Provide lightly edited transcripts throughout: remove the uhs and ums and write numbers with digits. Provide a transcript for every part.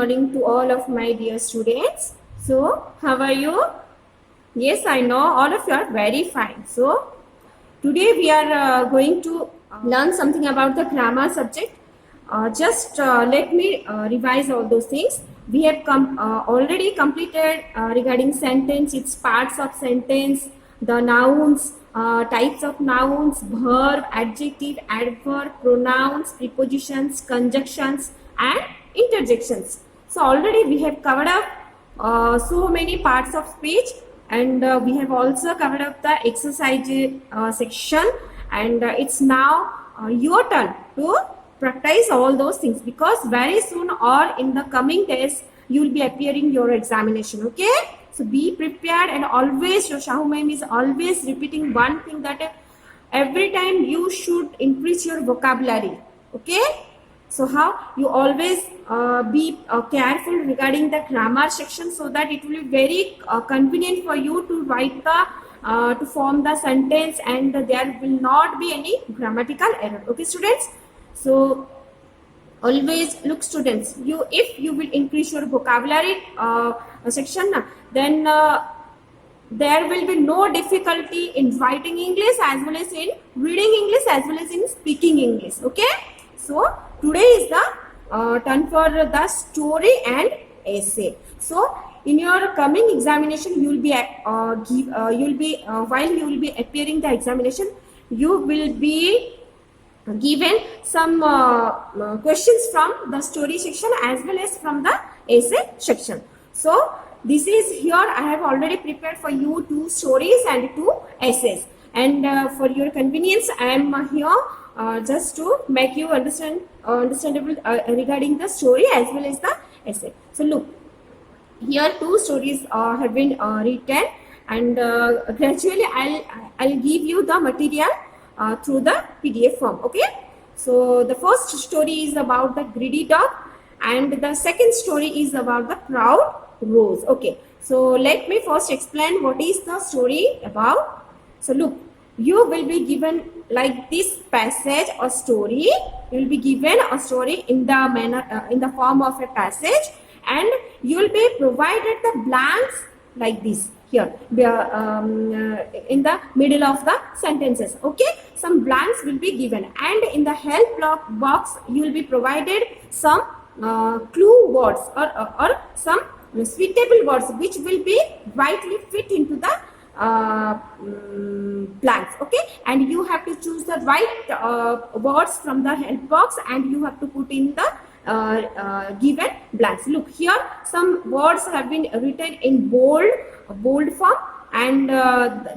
morning to all of my dear students. So, how are you? Yes, I know all of you are very fine. So, today we are going to learn something about the grammar subject. Just let me revise all those things. We have already completed regarding sentence, its parts of sentence, the nouns, types of nouns, verb, adjective, adverb, pronouns, prepositions, conjunctions, and interjections. So already we have covered up so many parts of speech, and we have also covered up the exercise section, and it's now your turn to practice all those things, because very soon or in the coming days you will be appearing your examination. Okay, so be prepared, and always your Shahu ma'am is always repeating one thing, that every time you should increase your vocabulary. Okay, so how you always be careful regarding the grammar section, so that it will be very convenient for you to write the to form the sentence, and there will not be any grammatical error. Okay, students. So always look, students, you if you will increase your vocabulary section, then there will be no difficulty in writing English, as well as in reading English, as well as in speaking English. Okay, so today is the turn for the story and essay. So in your coming examination, you will be while you will be appearing the examination, you will be given some questions from the story section as well as from the essay section. So this is here I have already prepared for you 2 stories and 2 essays, and for your convenience I am here just to make you understandable regarding the story as well as the essay. So look, here 2 stories have been written, and gradually I'll give you the material through the PDF form. Okay, so the first story is about the greedy dog, and the second story is about the proud rose. Okay, so let me first explain what is the story about. So look, you will be given like this passage or story. You will be given a story in the manner in the form of a passage, and you will be provided the blanks like this here in the middle of the sentences. Okay, some blanks will be given, and in the help box you will be provided some clue words or some suitable words which will be rightly fit into the blanks. Okay, and you have to choose the right words from the help box, and you have to put in the given blanks. Look, here some words have been written in bold form, and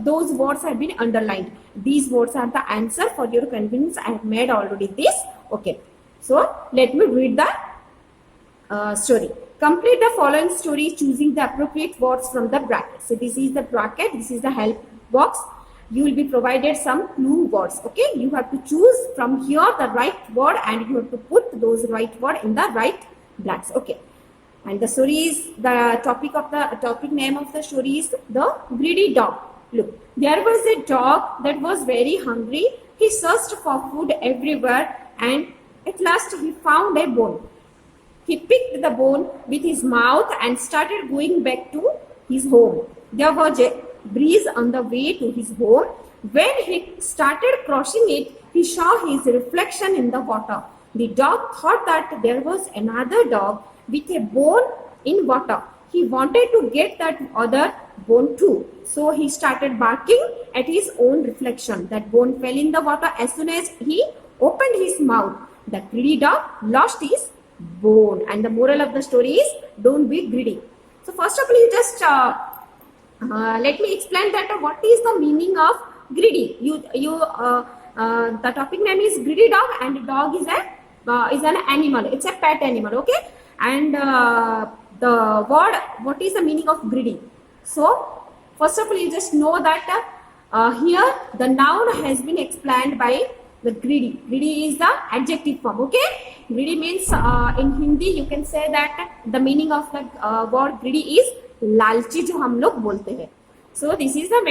those words have been underlined. These words are the answer. For your convenience, I have made already this. Okay, so let me read the story. Complete the following story choosing the appropriate words from the bracket. So this is the bracket, this is the help box. You will be provided some clue words. Okay, you have to choose from here the right word, and you have to put those right word in the right blanks. Okay, and the story is the topic name of the story is the greedy dog. Look, there was a dog that was very hungry. He searched for food everywhere, and at last he found a bone. He picked the bone with his mouth and started going back to his home. There was a breeze on the way to his home. When he started crossing it, he saw his reflection in the water. The dog thought that there was another dog with a bone in water. He wanted to get that other bone too. So he started barking at his own reflection. That bone fell in the water as soon as he opened his mouth. The greedy dog lost his bone. And the moral of the story is, don't be greedy. So first of all, you just let me explain that what is the meaning of greedy. The topic name is greedy dog, and the dog is an animal. It's a pet animal. Okay, and the word, what is the meaning of greedy? So first of all, you just know that here the noun has been explained by the greedy. Greedy is the adjective form. Okay, greedy means in Hindi you can say that the meaning of the word greedy is लालची, जो हम लोग बोलते हैं. So this is the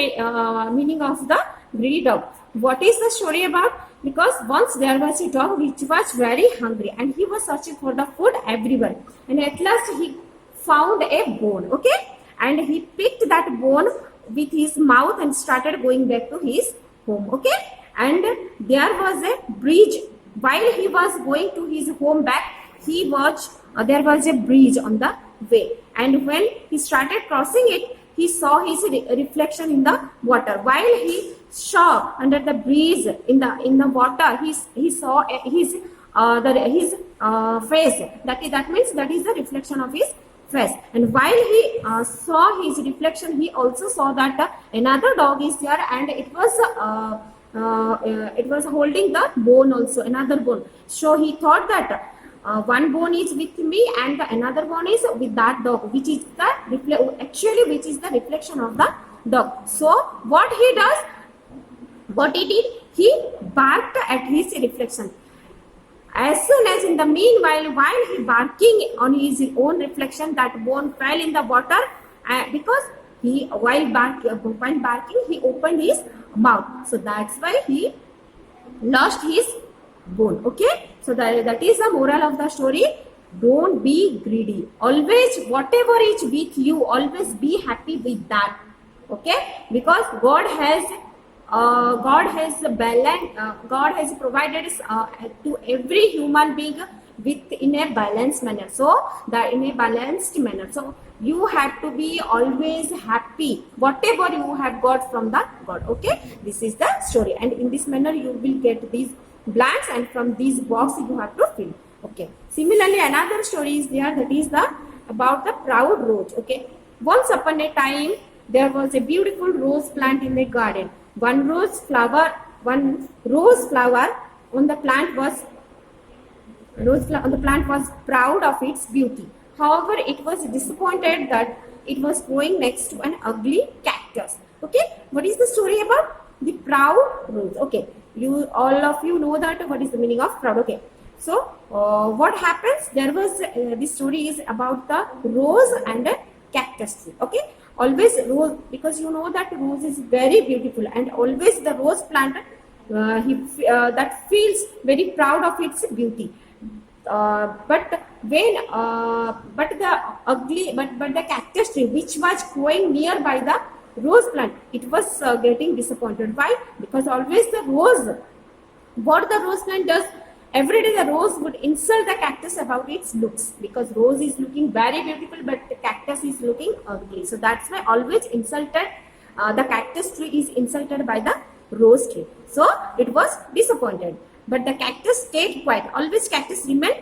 meaning of the greedy dog. What is the story about? Because once there was a dog which was very hungry and he was searching for the food everywhere, and at last he found a bone, okay, and he picked that bone with his mouth and started going back to his home, okay. And there was a bridge. While he was going to his home back, he was there was a bridge on the way, and when he started crossing it, he saw his reflection in the water. While he saw under the breeze in the water, he saw his face. That means that is the reflection of his face. And while he saw his reflection, he also saw that another dog is there, and it was holding the bone also, another bone. So he thought that one bone is with me and the another one is with that dog, which is the reflection of the dog. So what he did, he barked at his reflection. As soon as in the meanwhile, while he barking on his own reflection, that bone fell in the water, because while barking he opened his mouth. So that's why he lost his bone, okay. So that is the moral of the story. Don't be greedy. Always, whatever is with you, always be happy with that, okay. Because God has provided to every human being in a balanced manner. So you have to be always happy whatever you have got from the God, okay. This is the story, and in this manner you will get these blanks, and from these box you have to fill, okay. Similarly, another story is there, that is about the proud rose, okay. Once upon a time there was a beautiful rose plant in the garden. One rose flower on the plant was proud of its beauty. However, it was disappointed that it was growing next to an ugly cactus, okay. What is the story about the proud rose? Okay, all of you know that what is the meaning of proud, okay. So what happens, there was this story is about the rose and a cactus tree, okay. Always rose, because you know that rose is very beautiful, and always the rose plant that feels very proud of its beauty. But the cactus tree which was growing nearby the rose plant, it was getting disappointed. Why? Because always what the rose plant does, every day the rose would insult the cactus about its looks, because rose is looking very beautiful but the cactus is looking ugly. So that's why always the cactus tree is insulted by the rose tree. So it was disappointed, but the cactus stayed quiet. Always cactus remained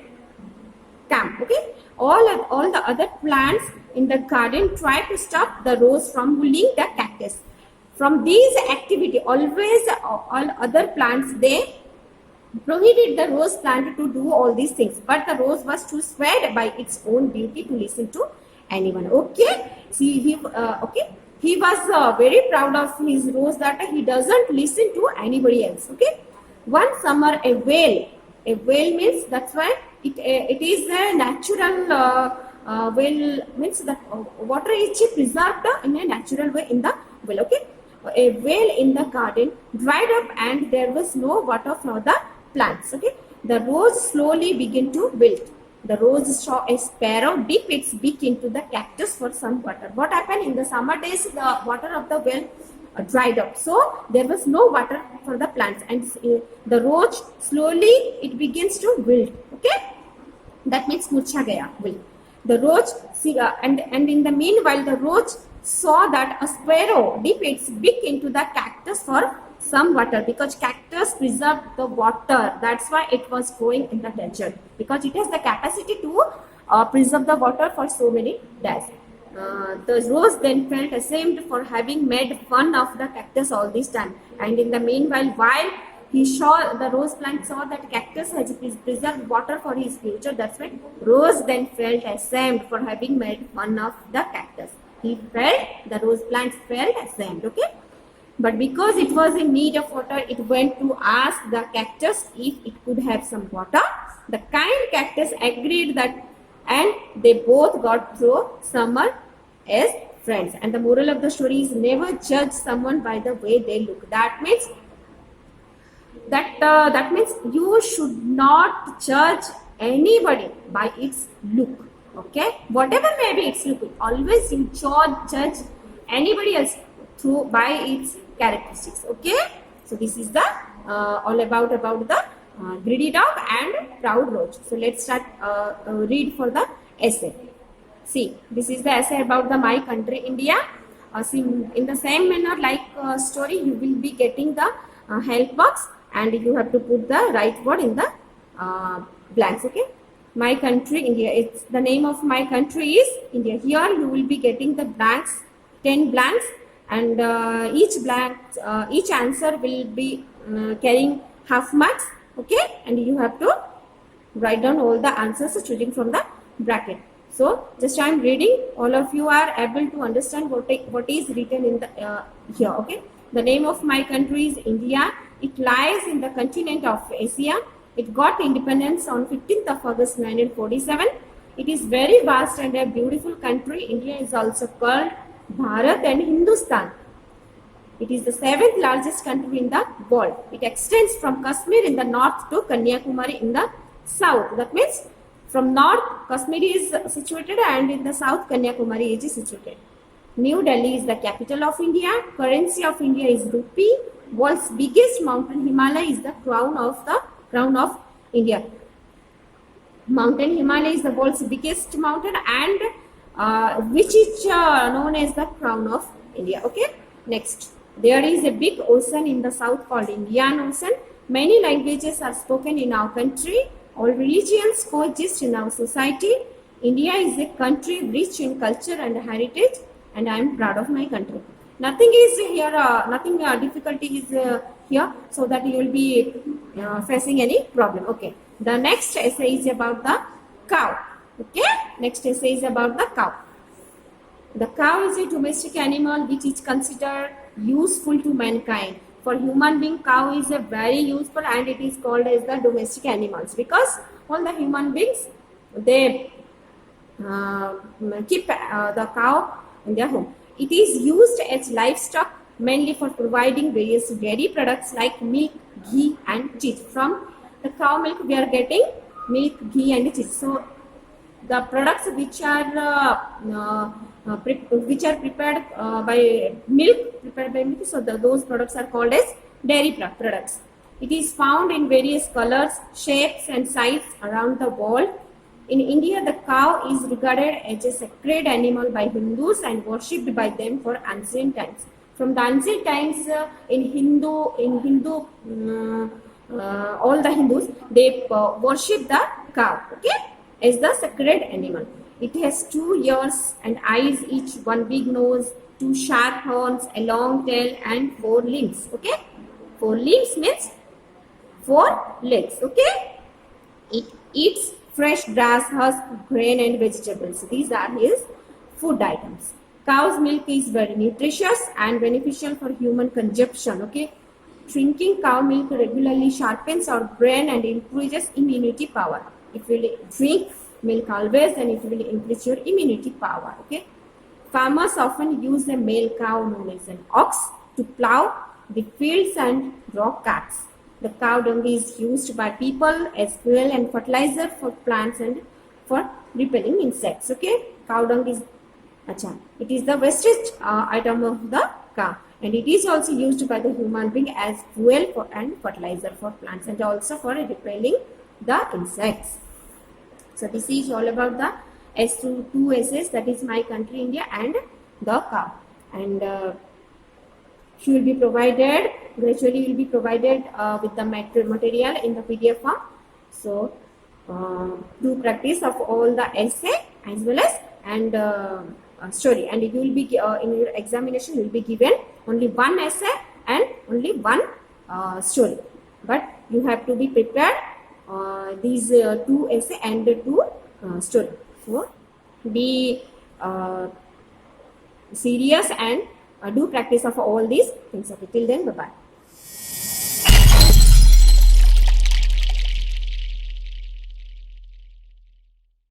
calm, okay. All the other plants in the garden tried to stop the rose from bullying the cactus. From these activity, always all other plants, they prohibited the rose plant to do all these things, but the rose was too swayed by its own beauty to listen to anyone, okay. See, he was very proud of his rose that he doesn't listen to anybody else, okay. One summer, a whale means, that's why it is a natural whale, means that water is preserved in a natural way in the well, okay. A whale in the garden dried up and there was no water for the plants, okay. The rose slowly began to wilt. The rose saw a sparrow dip its beak into the cactus for some water. What happened in the summer days? The water of the well dried up, so there was no water for the plants, and the rose slowly it begins to wilt, okay. That means murcha gaya, wilt. The rose and in the meanwhile the rose saw that a sparrow dip its beak into the cactus for some water, because cactus preserved the water. That's why it was growing in the desert, because it has the capacity to preserve the water for so many days. The rose then felt ashamed for having made fun of the cactus all this time, and in the meanwhile, while the rose plant saw that cactus has preserved water for his future, that's why rose then felt ashamed for having made fun of the cactus. The rose plant felt ashamed, okay. But because it was in need of water, it went to ask the cactus if it could have some water. The kind cactus agreed that, and they both got through summer as friends. And the moral of the story is, never judge someone by the way they look. That means that means you should not judge anybody by its look. Okay, whatever may be its look, always you judge anybody else through by its characteristics. Okay, so this is the all about the greedy dog and proud roach. So let's start read for the essay. See, this is the essay about the my country India. See, in the same manner like story, you will be getting the help box and you have to put the right word in the blanks. Okay, my country India. It's the name of my country is India. Here you will be getting the blanks, 10 blanks, and each answer will be carrying half marks. Okay, and you have to write down all the answers choosing from the bracket. So just I am reading, all of you are able to understand what is written in the here. Okay, the name of my country is India. It lies in the continent of Asia. It got independence on 15th of August 1947. It is very vast and a beautiful country. India is also called Bharat and Hindustan. It is the 7th largest country in the world. It extends from Kashmir in the north to Kanyakumari in the south. That means from north, Kashmir is situated and in the south, Kanyakumari is situated. New Delhi is the capital of India. Currency of India is rupee. World's biggest mountain, Himalaya, is the crown of India. Mountain Himalaya is the world's biggest mountain and which is known as the crown of India. Okay, next. There is a big ocean in the south called Indian Ocean. Many languages are spoken in our country. All religions coexist in our society. India is a country rich in culture and heritage, and I am proud of my country. Nothing is here, nothing difficulty is here, so that you will be facing any problem. Okay. The next essay is about the cow. Okay. Next essay is about the cow. The cow is a domestic animal which is considered useful to mankind. For human being, cow is a very useful and it is called as the domestic animals because all the human beings, they keep the cow in their home. It is used as livestock mainly for providing various dairy products like milk, ghee and cheese. From the cow milk we are getting milk, ghee and cheese. So the products which are prepared by milk, so those products are called as dairy products. It is found in various colors, shapes and sizes around the world. In India, the cow is regarded as a sacred animal by Hindus and worshipped by them for ancient times. From the ancient times, all the Hindus, they worship the cow, okay, as the sacred animal. It has 2 ears and eyes, each one big nose, 2 sharp horns, a long tail and 4 limbs. Okay, 4 limbs means 4 legs. Okay, it eats fresh grass, husk, grain and vegetables. These are his food items. Cow's milk is very nutritious and beneficial for human consumption. Okay, drinking cow milk regularly sharpens our brain and increases immunity power. If you drink milk always, then it will increase your immunity power. Okay, farmers often use a male cow known as an ox to plow the fields and draw carts. The cow dung is used by people as fuel and fertilizer for plants and for repelling insects. Okay, cow dung is it is the wastage item of the cow, and it is also used by the human being as fuel and fertilizer for plants and also for repelling the insects. So this is all about the two essays, that is my country India and the cow, and she will be provided gradually will be provided with the material in the PDF form. So do practice of all the essay as well as and story, and you will be in your examination you will be given only one essay and only one story, but you have to be prepared these 2 essay and 2 story. So be serious and do practice of all these things. Okay, till then, bye bye.